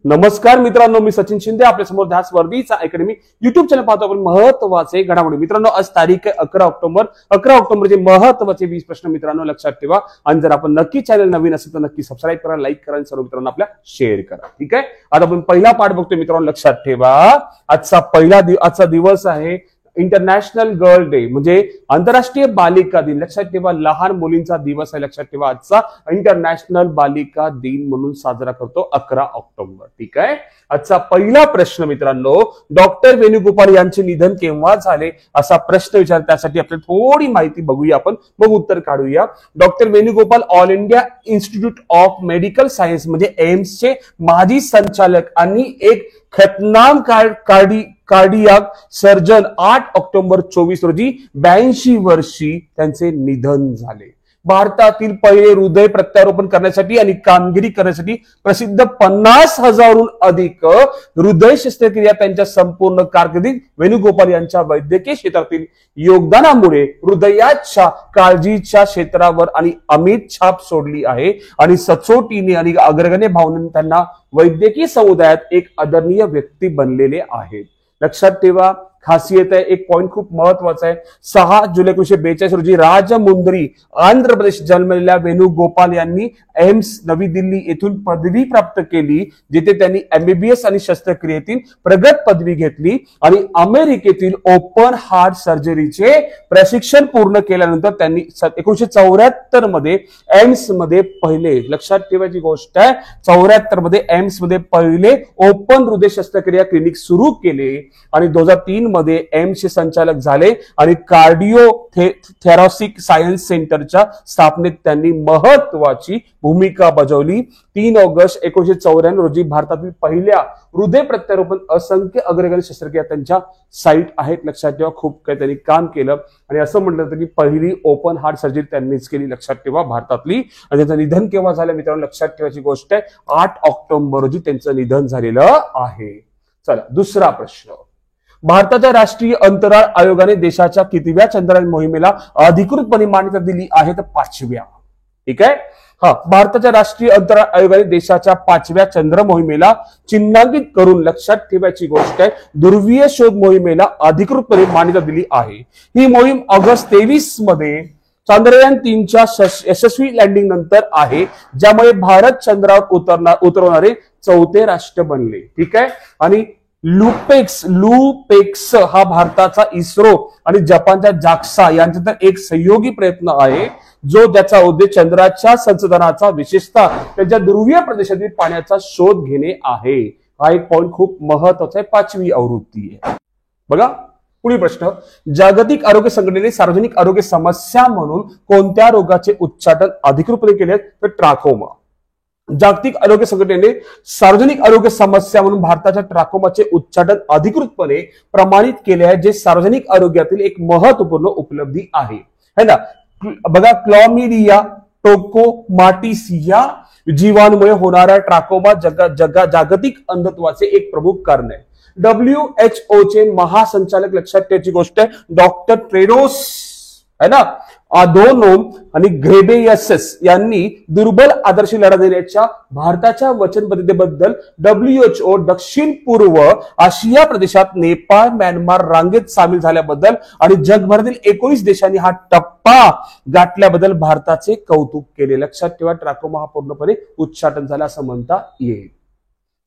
नमस्कार मित्रांनो, मी सचिन शिंदे आपल्या समोर ध्यास वर्दीचा अकॅडमी युट्यूब चॅनल पाहतो आपण. महत्वाचे घडामोडी मित्रांनो, आज तारीख आहे 11 ऑक्टोबर. 11 ऑक्टोबरचे महत्वाचे 20 प्रश्न मित्रांनो लक्षात ठेवा. आणि जर आपण नक्की चॅनल नवीन असेल तर नक्की सबस्क्राईब करा, लाईक करा आणि सर्व मित्रांना आपल्या शेअर करा. ठीक आहे, आता आपण पहिला पाठ बघतोय मित्रांनो. लक्षात ठेवा, आजचा दिवस आहे इंटरनॅशनल गर्ल डे, म्हणजे आंतरराष्ट्रीय बालिका दिन. लक्षात ठेवा, लहान मुलींचा दिवस आहे. लक्षात ठेवा, आजचा इंटरनॅशनल बालिका दिन म्हणून साजरा करतो 11 ऑक्टोबर. ठीक आहे, आजचा पहिला प्रश्न मित्रांनो, डॉक्टर वेणुगोपाल यांचे निधन केव्हा झाले असा प्रश्न विचार. त्यासाठी आपल्याला थोडी माहिती बघूया आपण, मग उत्तर काढूया. Doctor Venugopal all India institute of medical science म्हणजे एम्सचे माजी संचालक आणि एक ख्यातनाम कार्डियाक सर्जन 8 ऑक्टोबर 24 रोजी 82 वर्षी त्यांचे निधन झाले. भारतातील पहिले हृदय प्रत्यारोपण करण्यासाठी आणि कामगिरी करण्यासाठी प्रसिद्ध 50,000हून अधिक हृदय शस्त्रक्रिया त्यांच्या संपूर्ण कारकिर्दीत वेणुगोपाल यांच्या वैद्यकीय क्षेत्रातील योगदानामुळे हृदयाच्या काळजीच्या क्षेत्रावर आणि अमिट छाप सोडली आहे. आणि सचोटीने आणि अग्रगण्य भावनेने त्यांना वैद्यकीय समुदायात एक आदरणीय व्यक्ती बनलेले आहेत. लक्षात ठेवा, खासियत आहे, एक पॉइंट खूप महत्वाचा आहे. 6 जुलै 1942 रोजी राजमुंद्री आंध्र प्रदेश जन्मलेल्या वेणुगोपाल यांनी एम्स नवी दिल्ली येथून पदवी प्राप्त केली, जिथे त्यांनी MBBS आणि शस्त्रक्रियेतील प्रगत पदवी घेतली. आणि अमेरिकेतील ओपन हार्ट सर्जरीचे प्रशिक्षण पूर्ण केल्यानंतर त्यांनी 1974 मध्ये एम्स मध्ये पहिले, लक्षात ठेवायची गोष्ट आहे, 74 मध्ये एम्स मध्ये पहिले ओपन हृदय शस्त्रक्रिया क्लिनिक सुरू केले. आणि 2003 मध्ये एम्सचे संचालक झाले आणि कार्डिओ थेरॉसिक सायन्स सेंटरच्या स्थापनेत त्यांनी महत्वाची भूमिका बजावली. 3 ऑगस्ट 1994 रोजी भारतातील पहिल्या हृदय प्रत्यारोपण असंख्य अग्रगण्य शस्त्रक्रिया त्यांच्या साईट आहेत. लक्षात ठेवा, खूप काही त्यांनी काम केलं आणि असं म्हटलं जातं की पहिली ओपन हार्ट सर्जरी त्यांनीच केली. लक्षात ठेवा, भारतातली. आणि त्यांचं निधन केव्हा झालं मित्रांनो, लक्षात ठेवायची गोष्ट आहे, 8 ऑक्टोबर रोजी त्यांचं निधन झालेलं आहे. चला, दुसरा प्रश्न. भारताच्या राष्ट्रीय अंतराळ आयोगाने देशाच्या कितव्या चंद्रयान मोहिमेला अधिकृतपणे मान्यता दिली आहे? तर 5व्या. ठीक आहे, भारताच्या राष्ट्रीय अंतराळ आयोगाने देशाच्या 5व्या चंद्र मोहिमेला चिन्हांकित करून, लक्षात ठेवायची गोष्ट आहे, ध्रुवीय शोध मोहिमेला अधिकृतपणे मान्यता दिली आहे. ही मोहीम ऑगस्ट 23 मध्ये चांद्रयान 3च्या यशस्वी लँडिंग नंतर आहे, ज्यामुळे भारत चंद्रावर उतरवणारे 4थे राष्ट्र बनले. ठीक आहे, आणि लुपेक्स हा भारताचा इस्रो आणि जपानच्या जाक्सा यांचा एक सहयोगी प्रयत्न आहे, जो त्याचा उद्देश चंद्राच्या संशोधनाचा, विशेषतः त्याच्या ध्रुवीय प्रदेशातील पाण्याचा शोध घेणे आहे. हा एक पॉइंट खूप महत्वाचा आहे, 5वी आवृत्ती आहे. बघा पुढील प्रश्न. जागतिक आरोग्य संघटनेने सार्वजनिक आरोग्य समस्या म्हणून कोणत्या रोगाचे उच्चाटन अधिकृतपणे केले? तर ट्राकोमा. जागतिक आरोग्य संघटनेने सार्वजनिक आरोग्य समस्या म्हणून भारताच्या ट्राकोमाचे उच्चाटन अधिकृतपणे प्रमाणित केले आहे, जे सार्वजनिक आरोग्यातील एक महत्वपूर्ण उपलब्धी आहे, है ना. बघा, क्लॉमिडिया टोकोमाटिस या जीवाणूमुळे होणारा ट्राकोमा जागतिक अंधत्वाचे एक प्रमुख कारण आहे. WHO चे महासंचालक, लक्षात ठेवायची गोष्ट आहे, डॉक्टर टेड्रोस है ना अधोनोम आणि घेब्रेयेसस यांनी दुर्बल आदर्श लढा देण्याच्या भारताच्या वचनबद्धतेबद्दल WHO दक्षिण पूर्व आशिया प्रदेशात नेपाळ, म्यानमार रांगेत सामील झाल्याबद्दल आणि जगभरातील 19 देशांनी हा टप्पा गाठल्याबद्दल भारताचे कौतुक केले. लक्षात ठेवा, ट्राकोमा हा पूर्णपणे उच्चाटन झाला असं म्हणता येईल.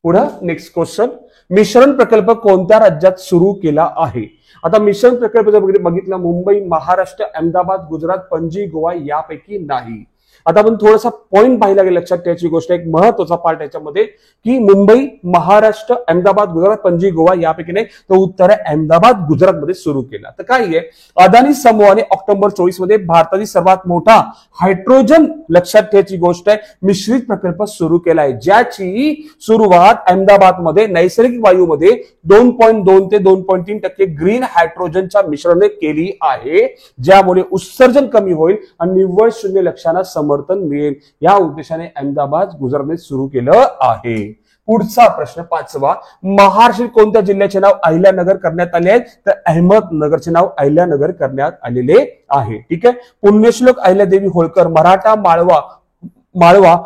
पुढे नेक्स्ट क्वेश्चन. मिश्रण प्रकल्प कोणत्या राज्यात सुरू केला आहे? आता मिश्रण प्रकल्प जर बघितला, मुंबई, महाराष्ट्र, अहमदाबाद, गुजरात, पणजी, गोवा यापैकी नाही. आता आपण थोडासा पॉइंट पाहिला गेला, लक्षात ठेवायची गोष्ट, एक महत्वाचा पार्ट याच्यामध्ये की मुंबई, महाराष्ट्र, अहमदाबाद, गुजरात, पणजी, गोवा यापैकी नाही, तर उत्तर आहे अहमदाबाद, गुजरात मध्ये सुरू केला. तर काय आहे, अदानी समूहाने ऑक्टोबर 24 मध्ये भारतातील सर्वात मोठा हायड्रोजन, लक्षात ठेवायची गोष्ट आहे, मिश्रित प्रकल्प सुरू केला आहे, ज्याची सुरुवात अहमदाबाद मध्ये नैसर्गिक वायूमध्ये 2.2 ते 2.3% ग्रीन हायड्रोजनच्या मिश्रणाने केली आहे, ज्यामुळे उत्सर्जन कमी होईल आणि निव्वळ शून्य लक्ष्यांना समर्थन मिळेल. या उद्देशाने अहमदाबाद, गुजरातमध्ये सुरू केलं आहे. पुढचा प्रश्न 5वा. महाराष्ट्रातील कोणत्या जिल्ह्याचे नाव अहिल्यानगर करण्यात आले आहे? तर अहमदनगरचे नाव अहिल्यानगर करण्यात आलेले आहे. ठीक आहे. पुण्यश्लोक अहिल्यादेवी होळकर मराठा माळवा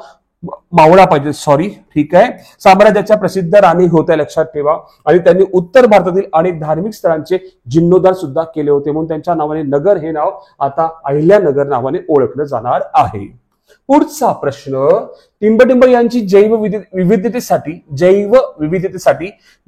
मावळा पाहिजे, सॉरी, ठीक आहे. साम्राज्याच्या प्रसिद्ध राणी होत्या, लक्षात ठेवा. आणि त्यांनी उत्तर भारतातील अनेक धार्मिक स्थळांचे जीर्णोद्धार सुद्धा केले होते, म्हणून त्यांच्या नावाने नगर हे नाव आता अहिल्यानगर नावाने ओळखलं जाणार आहे. पुढचा प्रश्न, टिंबटिंब यांची जैव विविधतेसाठी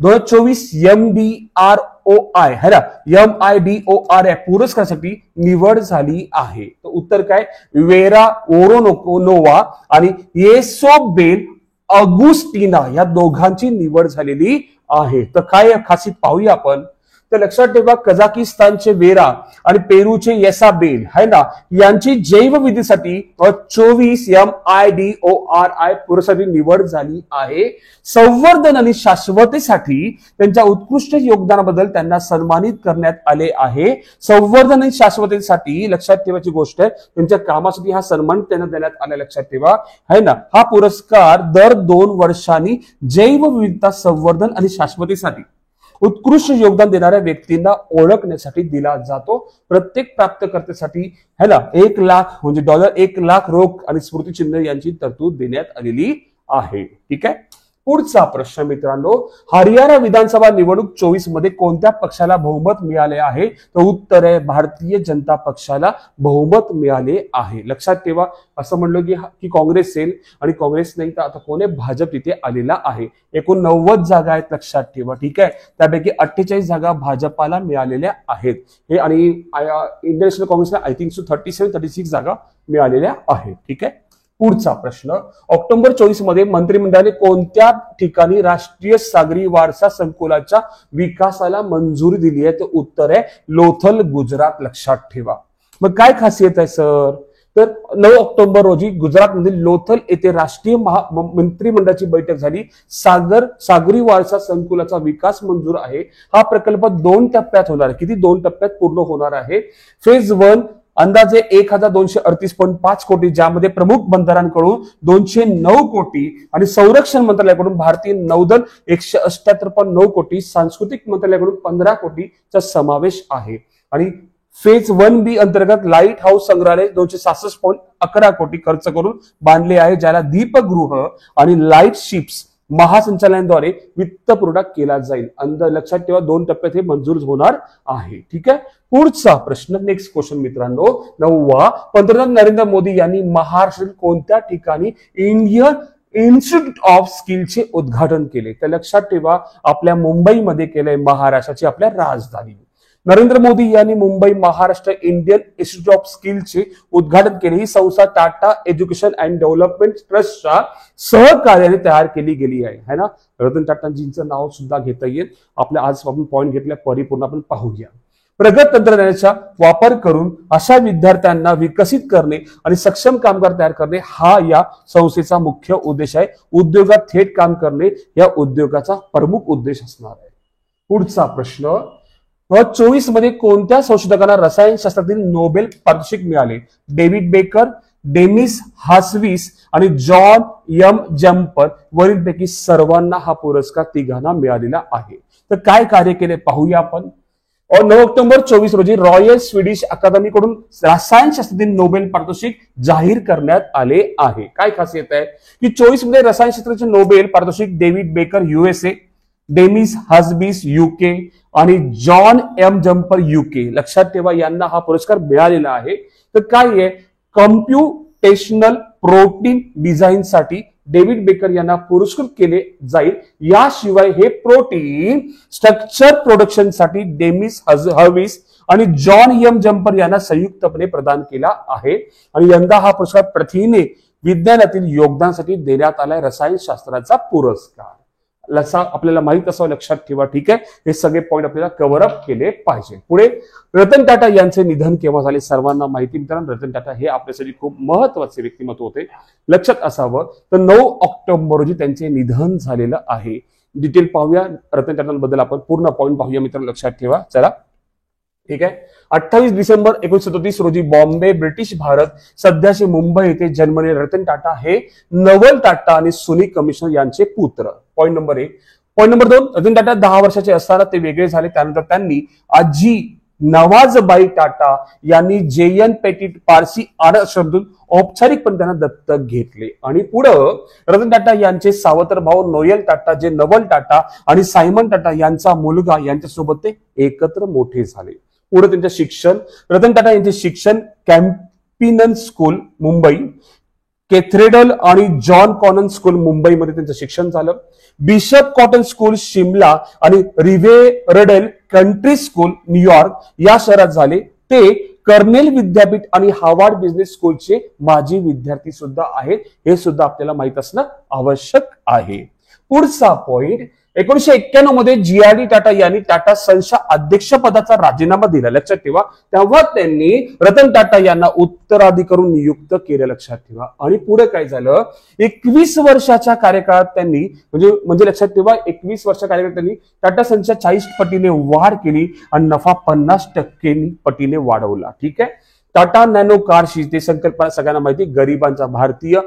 2024 MDROI है ना, MIDORI पुरस्कारासाठी निवड झाली आहे. तर उत्तर काय, वेरा ओरोनोवा आणि येसोबेल अगुस्टिना या दोघांची निवड झालेली आहे. तर काय खासियत पाहूया आपण. तर लक्षात ठेवा, कझाकिस्तानचे वेरा आणि पेरूचे येसाबेल है ना, यांची जैवविविधतेसाठी 24 MIDORI पुरस्काराची निवड झाली आहे. संवर्धन आणि शाश्वतेसाठी त्यांच्या उत्कृष्ट योगदानाबद्दल त्यांना सन्मानित करण्यात आले आहे. संवर्धन आणि शाश्वतेसाठी लक्षात ठेवायची गोष्ट आहे, त्यांच्या कामासाठी हा सन्मान त्यांना देण्यात आला, लक्षात ठेवा है ना. हा पुरस्कार दर 2 वर्षांनी जैवविविधता संवर्धन आणि शाश्वतेसाठी उत्कृष्ट योगदान देणाऱ्या व्यक्तींना ओळखण्यासाठी दिला जातो. प्रत्येक प्राप्तकर्त्यासाठी है ना 1 लाख म्हणजे $1 लाख रोख आणि स्मृतिचिन्ह यांची तरतूद देण्यात आलेली आहे. ठीक आहे. पुढचा प्रश्न मित्रांनो, हरियाणा विधानसभा निवडणूक 24 मध्ये कोणत्या पक्षाला बहुमत मिळाले आहे. तर उत्तर आहे भारतीय जनता पक्षाला बहुमत मिळाले आहे. लक्षात ठेवा, असं म्हणलं की काँग्रेस येईल आणि काँग्रेस नाही तर आता कोणी भाजप तिथे आलेला आहे. एकूण 90 जागा आहेत, लक्षात ठेवा. ठीक आहे. त्यापैकी 48 जागा भाजपाला मिळालेल्या आहेत हे, आणि इंडियन नॅशनल काँग्रेसला आय थिंक 36 जागा मिळालेल्या आहेत. ठीक आहे. पुढचा प्रश्न, ऑक्टोबर 24 मध्ये मंत्रिमंडळाने कोणत्या ठिकाणी राष्ट्रीय सागरी वारसा संकुलाच्या विकासाला मंजुरी दिली आहे. तर उत्तर आहे लोथल, गुजरात. लक्षात ठेवा. मग काय खासियत आहे सर, तर 9 ऑक्टोबर रोजी गुजरातमधील लोथल येथे राष्ट्रीय मंत्रिमंडळाची बैठक झाली. सागरी वारसा संकुलाचा विकास मंजूर आहे. हा प्रकल्प 2 टप्प्यात होणार आहे. किती? 2 टप्प्यात पूर्ण होणार आहे. फेज 1 अंदाजे 1238.5 कोटी, ज्यामध्ये प्रमुख बंदरांकडून 209 कोटी आणि संरक्षण मंत्रालयाकडून भारतीय नौदल 178.9 कोटी, सांस्कृतिक मंत्रालयाकडून 15 कोटीचा समावेश आहे. आणि फेज 1B अंतर्गत लाईट हाऊस संग्रहालय 266.11 कोटी खर्च करून बांधले आहे, ज्याला दीपगृह आणि लाईट शिप्स महासंचालनाद्वारे वित्तपुरवठा केला जाईल. लक्षात ठेवा 2 टप्प्यात हे मंजूर होणार आहे. ठीक आहे. पुढचा प्रश्न, नेक्स्ट क्वेश्चन मित्रांनो, 9वा, पंतप्रधान नरेंद्र मोदी यांनी महाराष्ट्रातील कोणत्या ठिकाणी इंडियन इन्स्टिट्यूट ऑफ स्किलचे उद्घाटन केले. तर लक्षात ठेवा, आपल्या मुंबईमध्ये केलंय, महाराष्ट्राची आपल्या राजधानी. नरेंद्र मोदी यांनी Mumbai Maharashtra Indian institute of स्किलचे उद्घाटन केले. ही संस्था टाटा एज्युकेशन अँड डेव्हलपमेंट ट्रस्टच्या सहकार्याने तयार केली गेली आहे, है ना. रतन टाटांजींचं नाव सुद्धा घेता येईल. आपल्या आज आपण पॉईंट घेतल्या परिपूर्ण आपण पाहूया. प्रगत तंत्रज्ञानाचा वापर करून अशा विद्यार्थ्यांना विकसित करणे आणि सक्षम कामगार तयार करणे हा या संस्थेचा मुख्य उद्देश आहे. उद्योगात थेट काम करणे या उद्योगाचा प्रमुख उद्देश असणार आहे. पुढचा प्रश्न, 24 मध्ये कोणत्या संशोधकांना रसायनशास्त्रातील नोबेल पारितोषिक मिळाले. डेव्हिड बेकर, डेमिस हासविस आणि जॉन एम जम्पर वरीलपैकी सर्वांना हा पुरस्कार तिघांना मिळालेला आहे. तर काय कार्य केले पाहूया आपण. 9 ऑक्टोबर 24 रोजी रॉयल स्वीडिश अकादमीकडून रसायनशास्त्रातील नोबेल पारितोषिक जाहीर करण्यात आले आहे. काय खासियत आहे की 24 मध्ये रसायनशास्त्राचे नोबेल पारितोषिक David Baker USA, Demis Hassabis UK आणि जॉन एम जम्पर UK, लक्षात ठेवा, यांना हा पुरस्कार मिळालेला आहे. तर काय आहे, कॉम्प्युटेशनल प्रोटीन डिझाईन साठी डेव्हिड बेकर यांना पुरस्कृत केले जाईल. याशिवाय हे प्रोटीन स्ट्रक्चर प्रोडक्शन साठी डेमिस हासबिस आणि जॉन एम जम्पर यांना संयुक्तपणे प्रदान केला आहे. आणि यंदा हा पुरस्कार प्रथिने विज्ञानातील योगदानासाठी देण्यात आलाय, रसायनशास्त्राचा पुरस्कार. आपल्याला माहित असावं, लक्षात ठेवा. ठीक आहे. हे सगळे पॉईंट आपल्याला कव्हर अप केले पाहिजे. पुढे, रतन टाटा यांचे निधन केव्हा झाले. सर्वांना माहिती मित्रांनो, रतन टाटा हे आपल्यासाठी खूप महत्वाचे व्यक्तिमत्व होते, लक्षात असावं. तर 9 ऑक्टोबर रोजी त्यांचे निधन झालेलं आहे. डिटेल पाहूया रतन टाटांबद्दल, आपण पूर्ण पॉईंट पाहूया मित्रांनो, लक्षात ठेवा. चला, ठीक आहे. 28 डिसेंबर 1937 रोजी बॉम्बे, ब्रिटिश भारत, सध्याचे मुंबई येथे जन्मलेले रतन टाटा हे नवल टाटा आणि सुनी कमिशनर यांचे पुत्र. Point number 1. Point number 2, Ratan Tata 10 वर्षाचे असताना ते वेगळे झाले. त्यानंतर त्यांनी आजी नवाजबाई टाटा यांनी JN पेटिट पारसी आरक्षणातून औपचारिकपणे त्यांना दत्तक घेतले. आणि पुढं रतन टाटा यांचे सावत्र भाऊ नोएल टाटा, जे नवल टाटा आणि सायमन टाटा यांचा मुलगा, यांच्यासोबत ते एकत्र मोठे झाले. पुढे त्यांचे शिक्षण, रतन टाटा यांचे शिक्षण कॅम्पिनन स्कूल मुंबई, कॅथेड्रल आणि जॉन कॉनन स्कूल मुंबईमध्ये त्यांचं शिक्षण झालं. बिशप कॉटन स्कूल शिमला आणि रिव्हेरडेल कंट्री स्कूल न्यूयॉर्क या शहरात झाले. ते कर्नेल विद्यापीठ आणि हार्वर्ड बिझनेस स्कूलचे माजी विद्यार्थी सुद्धा आहेत. हे सुद्धा आपल्याला माहित असणं आवश्यक आहे. पुढचा पॉइंट, 1991 मध्ये GRD टाटा यांनी टाटा सन्सच्या अध्यक्षपदाचा राजीनामा दिला, लक्षात ठेवा. तेव्हा त्यांनी रतन टाटा यांना उत्तराधिकारी नियुक्त केले, लक्षात ठेवा. आणि पुढे काय झालं, 21 वर्षाच्या कार्यकाळात त्यांनी म्हणजे लक्षात ठेवा, 21 वर्षाच्या कार्यकाळात त्यांनी टाटा सन्सच्या 40 पटीने वाढ केली आणि नफा 50% पटीने वाढवला. ठीक आहे. टाटा नॅनो कारशी ते संकल्पना सगळ्यांना माहिती, गरिबांचा भारतीय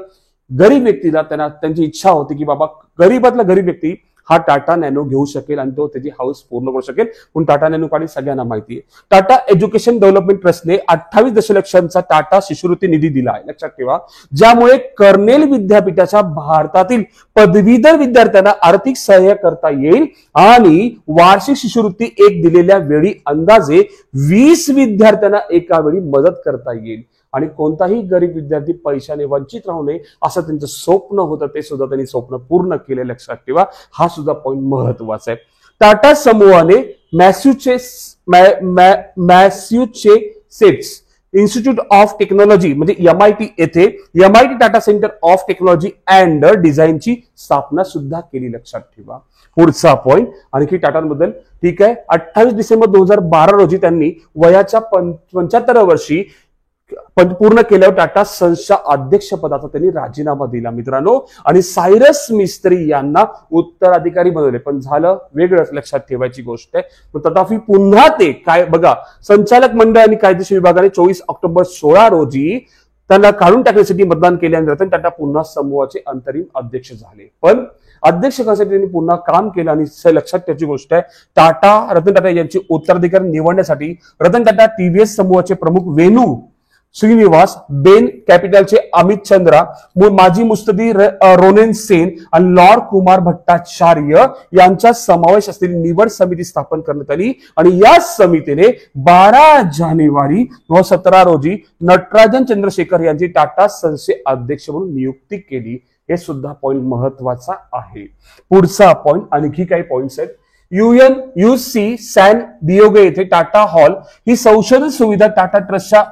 गरीब व्यक्तीला त्यांची इच्छा होती की बाबा गरीबातला गरीब व्यक्ती हा टाटा नॅनो घेऊ शकेल आणि तो त्याची हाऊस पूर्ण करू शकेल. पण टाटा नॅनो काढी सगळ्यांना माहिती आहे. टाटा एज्युकेशन डेव्हलपमेंट ट्रस्टने 28 दशलक्षांचा टाटा शिष्यवृत्ती निधी दिला आहे, लक्षात ठेवा. ज्यामुळे कर्नेल विद्यापीठाच्या भारतातील पदवीधर विद्यार्थ्यांना आर्थिक सहाय्य करता येईल आणि वार्षिक शिष्यवृत्ती एक दिलेल्या वेळी अंदाजे 20 विद्यार्थ्यांना एका वेळी मदत करता येईल. आणि कोणताही गरीब विद्यार्थी पैशाने वंचित राहू नये असं त्यांचं स्वप्न होतं, ते सुद्धा त्यांनी स्वप्न पूर्ण केले, लक्षात ठेवा. हा सुद्धा पॉइंट महत्वाचा आहे. टाटा समूहाने मॅसॅच्युसेट्स इन्स्टिट्यूट ऑफ टेक्नॉलॉजी म्हणजे MIT येथे MIT Tata centre of technology and डिझाईनची स्थापना सुद्धा केली, लक्षात ठेवा. पुढचा पॉइंट आणखी टाटांबद्दल, ठीक आहे. 28 डिसेंबर 2012 रोजी त्यांनी वयाच्या 75व्या वर्षी पूर्ण केल्यावर टाटा सन्सच्या अध्यक्षपदाचा त्यांनी राजीनामा दिला, मित्रांनो. आणि सायरस मिस्त्री यांना उत्तराधिकारी बनवले, पण झालं वेगळंच, लक्षात ठेवायची गोष्ट आहे. तथापि पुन्हा ते काय बघा, संचालक मंडळ आणि कायदेशीर विभागाने 24 ऑक्टोबर 2016 रोजी त्यांना काढून टाकण्यासाठी मतदान केले आणि रतन टाटा पुन्हा समूहाचे अंतरिम अध्यक्ष झाले. पण अध्यक्ष करण्यासाठी त्यांनी पुन्हा काम केलं. आणि लक्षात ठेवायची गोष्ट आहे, रतन टाटा यांची उत्तराधिकारी निवडण्यासाठी रतन टाटा TVS समूहाचे प्रमुख वेणू श्रीनिवास, बेन कॅपिटलचे अमित चंद्रा, माजी मुत्सदी रोनेन सेन आणि लॉर्ड कुमार भट्टाचार्य यांचा समावेश असलेली निवड समिती स्थापन करण्यात आली. आणि या समितीने 12 जानेवारी 2017 रोजी नटराजन चंद्रशेखर यांची टाटा सन्सचे अध्यक्ष म्हणून नियुक्ती केली. हे सुद्धा पॉइंट महत्वाचा आहे. पुढचा पॉइंट, आणखी काही पॉइंट्स आहेत. UC सॅन डिएगो येथे टाटा हॉल ही संशोधन सुविधा टाटा ट्रस्टच्या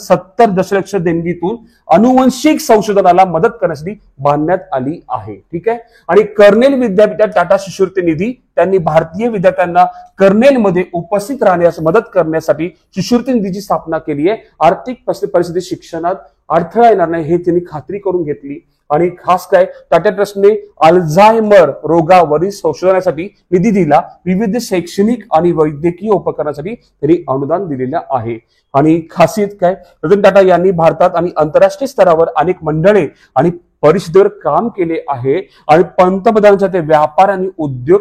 $70 दशलक्ष देणगीतून अनुवंशिक संशोधनाला मदत करण्यासाठी बांधण्यात आली आहे. ठीक आहे. आणि कर्नेल विद्यापीठात टाटा शिष्यवृत्ती निधी त्यांनी भारतीय विद्यार्थ्यांना कर्नेलमध्ये उपस्थित राहण्यास मदत करण्यासाठी शिष्यवृत्ती निधीची स्थापना केली आहे. आर्थिक परिस्थिती शिक्षणात अडथळा येणार नाही हे त्यांनी खात्री करून घेतली. आणि खास काय, टाटा ट्रस्टने अल्झायमर रोगावरील संशोधनासाठी निधी दिला. विविध शैक्षणिक आणि वैद्यकीय उपकरणासाठी त्यांनी अनुदान दिलेलं आहे. आणि खासियत काय, रतन टाटा यांनी भारतात आणि आंतरराष्ट्रीय स्तरावर अनेक मंडळे आणि परिषदेवर काम केले आहे. आणि पंतप्रधानांच्या ते व्यापार आणि उद्योग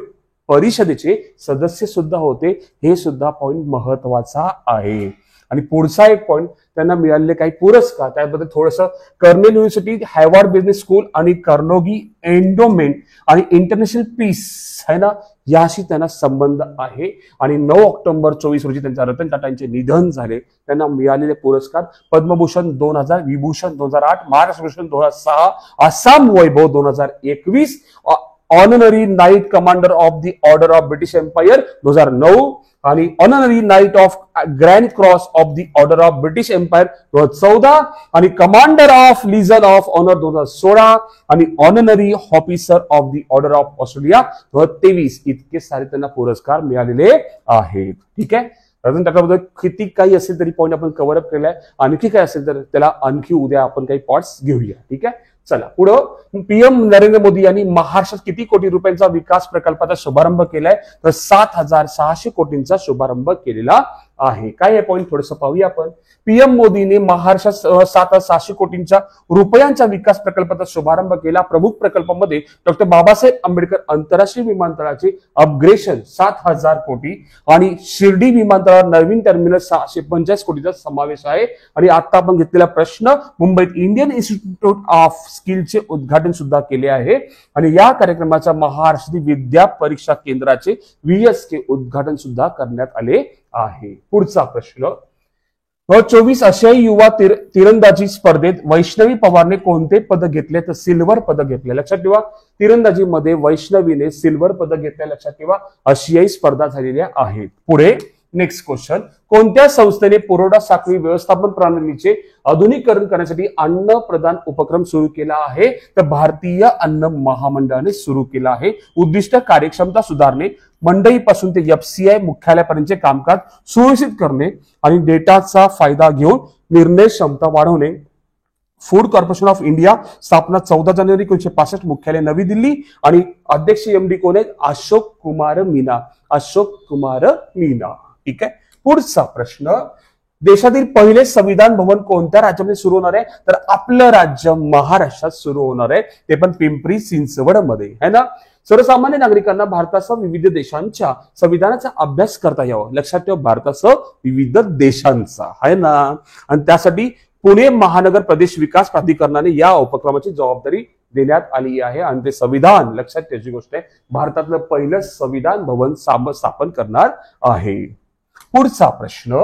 परिषदेचे सदस्य सुद्धा होते. हे सुद्धा पॉइंट महत्वाचा आहे. आणि पुढचा एक पॉइंट, त्यांना मिळालेले काही पुरस्कार त्याबद्दल थोडंसं. Kernel university, Harvard business school आणि कार्नेगी एंडोमेंट आणि इंटरनॅशनल पीस आहे ना, याशी त्यांना संबंध आहे. आणि 9 ऑक्टोबर 2024 रोजी त्यांच्या रतन टाटा यांचे निधन झाले. त्यांना मिळालेले पुरस्कार: Padmabhushan 2000, Vibhushan 2008, Maharashtra Bhushan 2006, Assam Vaibhav 2021, honorary knight commander of the order of British Empire 2009 आणि honorary knight of grand cross of the order of British Empire 2014 आणि commander of legion of honour 2016 आणि honorary officer of the order of Australia 2023. इतके सारे त्यांना पुरस्कार मिळालेले आहेत. ठीक आहे. रतन टाटाबद्दल किती काही असेल तरी पॉईंट आपण कव्हर अप केलाय. आणखी काय असेल तर त्याला आणखी उद्या आपण काही पॉइंट्स घेऊया. ठीक आहे. चला पुढं, PM नरेंद्र मोदी यांनी महाराष्ट्रात किती कोटी रुपयांचा विकास प्रकल्पाचा शुभारंभ केलाय तर 7,600 कोटींचा शुभारंभ केलेला आहे. काय आहे पॉईंट थोडंसं पाहूया आपण. पीएम मोदीने महाराष्ट्रात 7,700 कोटींच्या रुपयांच्या विकास प्रकल्पाचा शुभारंभ केला. प्रमुख प्रकल्पामध्ये डॉक्टर बाबासाहेब आंबेडकर आंतरराष्ट्रीय विमानतळाचे अपग्रेडेशन 7,000 कोटी आणि शिर्डी विमानतळावर नवीन टर्मिनल 645 कोटीचा समावेश आहे. आणि आता आपण घेतलेला प्रश्न, मुंबईत इंडियन इन्स्टिट्यूट ऑफ स्किलचे उद्घाटन सुद्धा केले आहे आणि या कार्यक्रमाच्या महाराष्ट्र विद्या परीक्षा केंद्राचे VSK उद्घाटन सुद्धा करण्यात आले आहे. पुढचा प्रश्न, 24 आशियाई युवा तिरंदाजी स्पर्धेत वैष्णवी पवारने कोणते पदक घेतले? तर सिल्वर पदक घेतले. लक्षात ठेवा, तिरंदाजीमध्ये वैष्णवीने सिल्वर पदक घेतले. लक्षात ठेवा, आशियाई स्पर्धा झालेल्या आहेत. पुढे नेक्स्ट क्वेश्चन, कोणत्या संस्थेने पुरवठा साखळी व्यवस्थापन प्रणालीचे आधुनिकीकरण करण्यासाठी अन्न प्रदान उपक्रम सुरू केला आहे? तर भारतीय अन्न महामंडळाने सुरू केला आहे. उद्दिष्ट कार्यक्षमता सुधारणे, मंडईपासून ते FCI मुख्यालयापर्यंतचे कामकाज सुनिश्चित करणे आणि डेटाचा फायदा घेऊन निर्णय क्षमता वाढवणे. फूड कॉर्पोरेशन ऑफ इंडिया स्थापना 14 जानेवारी 1965, मुख्यालय नवी दिल्ली आणि अध्यक्ष MD कोण आहेत? अशोक कुमार मीना. अशोक कुमार मीना. ठीक आहे. पुढचा प्रश्न, देशातील पहिले संविधान भवन कोणत्या राज्यामध्ये सुरू होणार आहे? तर आपलं राज्य महाराष्ट्रात सुरू होणार आहे, ते पण पिंपरी चिंचवड मध्ये है ना. सर्वसामान्य नागरिकांना भारतासह विविध देशांच्या संविधानाचा अभ्यास करता यावा. लक्षात ठेवा, भारतासह विविध देशांचा आहे ना. आणि त्यासाठी पुणे महानगर प्रदेश विकास प्राधिकरणाने या उपक्रमाची जबाबदारी देण्यात आली आहे. आणि ते संविधान, लक्षात ठेवायची गोष्ट आहे, भारतातलं पहिलं संविधान भवन स्थापन करणार आहे. पुढचा प्रश्न,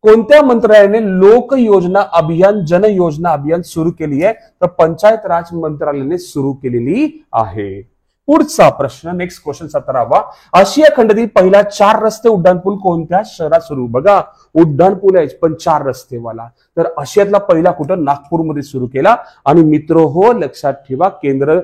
कोणत्या मंत्रालयाने लोक योजना अभियान जन योजना अभियान सुरू केली आहे? तर पंचायत राज मंत्रालयाने सुरू केलेली आहे. पुढचा प्रश्न, नेक्स्ट क्वेश्चन 17वा, आशिया खंडातील पहिला 4 रस्ते उड्डाणपूल कोणत्या शहरात सुरू? बघा, उड्डाणपूल आहे पण 4 रस्तेवाला. तर आशियातला पहिला कुठं? नागपूरमध्ये सुरू केला. आणि मित्र हो, लक्षात ठेवा, केंद्र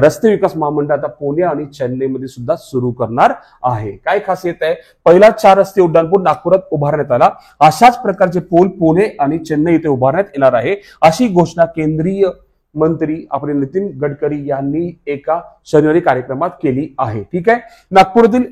रस्ते विकास महामंडळ आता पुणे आणि चेन्नईमध्ये सुद्धा सुरू करणार आहे. काय खासियत आहे? पहिला 4 रस्ते उड्डाणपूल नागपुरात उभारण्यात आला. अशाच प्रकारचे पूल पुणे आणि चेन्नई इथे उभारण्यात येणार आहे, अशी घोषणा केंद्रीय मंत्री आपले नितीन गडकरी यांनी एका शनिवारी कार्यक्रमात केली आहे. ठीक आहे. नागपुरातील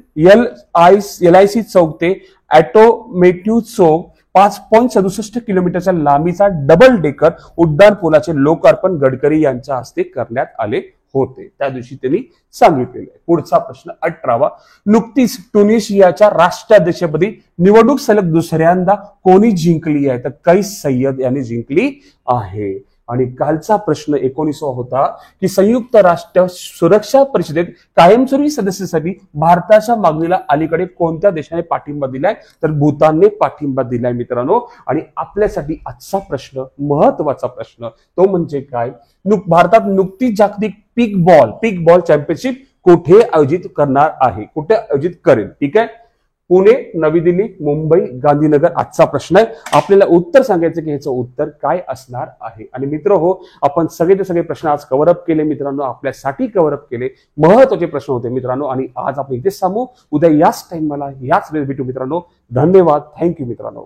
LIC चौक ते ऑटोमेटिव्ह चौक 5.67 किलोमीटरच्या लांबीचा डबल डेकर उड्डाण पुलाचे लोकार्पण गडकरी यांच्या हस्ते करण्यात आले होते. त्या दिवशी त्यांनी सांगितलेले. पुढचा प्रश्न 18वा, नुकतीच ट्युनिशियाच्या राष्ट्राध्यक्षपदी निवडणूक सलग दुसऱ्यांदा कोणी जिंकली आहे? तर कैस सय्यद यांनी जिंकली आहे. आणि कालचा प्रश्न 19वा होता की संयुक्त राष्ट्र सुरक्षा परिषदेत कायमस्वरूपी सदस्यासाठी भारताच्या मागणीला अलीकडे कोणत्या देशाने पाठिंबा दिलाय? तर भूतानने पाठिंबा दिलाय मित्रांनो. आणि आपल्यासाठी आजचा प्रश्न, महत्वाचा प्रश्न, तो म्हणजे काय? भारतात नुकतीच जागतिक पिक बॉल चॅम्पियनशिप कुठे आयोजित करणार आहे? कुठे आयोजित करेल? ठीक आहे. पुणे, नवी दिल्ली, मुंबई, गांधीनगर. आजचा प्रश्न आहे. आपल्याला उत्तर सांगायचं की ह्याचं उत्तर काय असणार आहे. आणि मित्र हो, आपण सगळे प्रश्न आज कव्हरअप केले मित्रांनो, आपल्यासाठी कव्हरअप केले. महत्वाचे प्रश्न होते मित्रांनो. आणि आज आपण इथेच थांबू. उद्या याच टाइम मला याच वेळेस भेटू मित्रांनो. धन्यवाद. थँक्यू मित्रांनो.